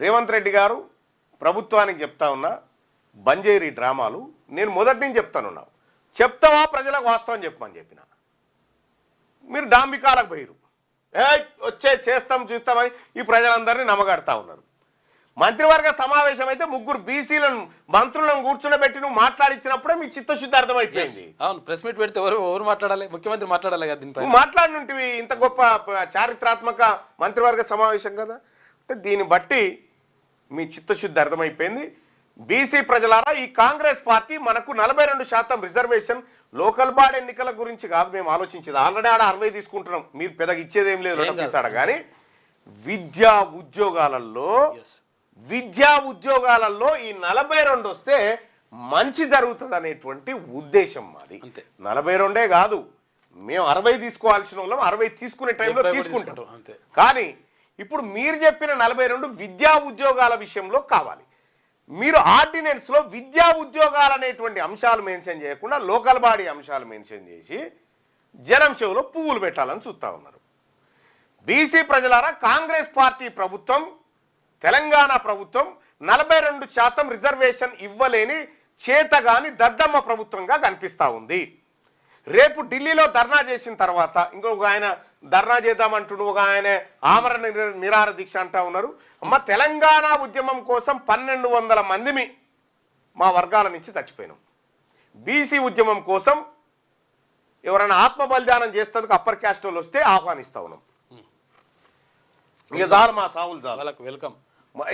రేవంత్ రెడ్డి గారు ప్రభుత్వానికి చెప్తా ఉన్నా బంజేరి డ్రామాలు నేను మొదటి నుంచి చెప్తానున్నా. చెప్తావా ప్రజలకు వాస్తవం చెప్పమని చెప్పిన. మీరు డాంబికాలకు పోయిరు. వచ్చే చేస్తాం చూస్తామని ఈ ప్రజలందరినీ నమ్మగడతా ఉన్నారు. మంత్రివర్గ సమావేశం అయితే ముగ్గురు బీసీలను మంత్రులను కూర్చున్నబెట్టి నువ్వు మాట్లాడించినప్పుడే మీ చిత్తశుద్ధి అర్థమైపోయింది. అవును, ప్రెస్ మీట్ పెడితే ఎవరు మాట్లాడాలి? ముఖ్యమంత్రి మాట్లాడాలి కదా దీనిపై. నువ్వు మాట్లాడినవి ఇంత గొప్ప చారిత్రాత్మక మంత్రివర్గ సమావేశం కదా. అంటే దీన్ని బట్టి మీ చిత్తశుద్ధి అర్థమైపోయింది. బీసీ ప్రజలారా, ఈ కాంగ్రెస్ పార్టీ మనకు 42% రిజర్వేషన్ లోకల్ బాడీ ఎన్నికల గురించి కాదు మేము ఆలోచించేది. ఆల్రెడీ ఆడ 60 తీసుకుంటున్నాం. మీరు పెద్దగా ఇచ్చేది ఏం లేదు కానీ విద్యా ఉద్యోగాలలో ఈ 42 వస్తే మంచి జరుగుతుంది అనేటువంటి ఉద్దేశం మాది. 42 కాదు, మేము 60 తీసుకోవాల్సిన వాళ్ళం 60 తీసుకునే టైంలో తీసుకుంటాం. కానీ ఇప్పుడు మీరు చెప్పిన 42 విద్యా ఉద్యోగాల విషయంలో కావాలి. మీరు ఆర్డినెన్స్లో విద్యా ఉద్యోగాలు అనేటువంటి అంశాలు మెన్షన్ చేయకుండా లోకల్ బాడీ అంశాలు మెన్షన్ చేసి జనం చెవులో పువ్వులు పెట్టాలని చూస్తూ ఉన్నారు. బీసీ ప్రజలారా, కాంగ్రెస్ పార్టీ ప్రభుత్వం, తెలంగాణ ప్రభుత్వం 42% రిజర్వేషన్ ఇవ్వలేని చేతగాని దద్దమ్మ ప్రభుత్వంగా కనిపిస్తూ ఉంది. రేపు ఢిల్లీలో ధర్నా చేసిన తర్వాత ఇంకొక ఆయన ధర్నా చేద్దామంటూ ఒక ఆయన ఆమరణ నిరాహార దీక్ష అంటా ఉన్నారు. అమ్మ, తెలంగాణ ఉద్యమం కోసం 1200 మందిని మా వర్గాల నుంచి చచ్చిపోయినాం. బీసీ ఉద్యమం కోసం ఎవరైనా ఆత్మ బలిదానం చేస్తేందుకు అప్పర్ క్యాస్ట్ వాళ్ళు వస్తే ఆహ్వానిస్తా ఉన్నాం. ఇక చాలు మా సావులు చాలు, వెల్కమ్.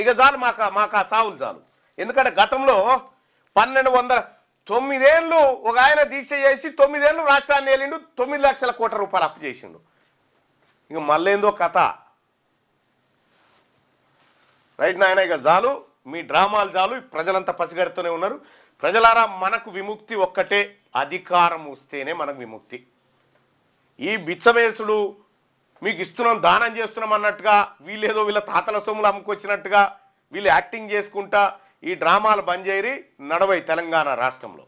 ఇక చాలు మాకు ఆ సావులు చాలు. ఎందుకంటే గతంలో 9 ఏళ్ళు ఒక ఆయన దీక్ష చేసి 9 ఏళ్ళు రాష్ట్రాన్ని వెళ్ళిండు, 9 లక్షల కోట్ల రూపాయలు అప్పు చేసిండు. ఇక మళ్ళేందో కథ. రైట్ నాయన, ఇక చాలు మీ డ్రామాలు చాలు. ప్రజలంతా పసిగడుతూనే ఉన్నారు. ప్రజలారా, మనకు విముక్తి ఒక్కటే, అధికారం వస్తేనే మనకు విముక్తి. ఈ బిచ్చమేసుడు మీకు ఇస్తున్నాం, దానం చేస్తున్నాం అన్నట్టుగా, వీళ్ళేదో వీళ్ళ తాతల సొమ్ములు అమ్ముకొచ్చినట్టుగా వీళ్ళు యాక్టింగ్ చేసుకుంటా ఈ డ్రామాలు బంద్ చేయరి నడవై తెలంగాణ రాష్ట్రంలో.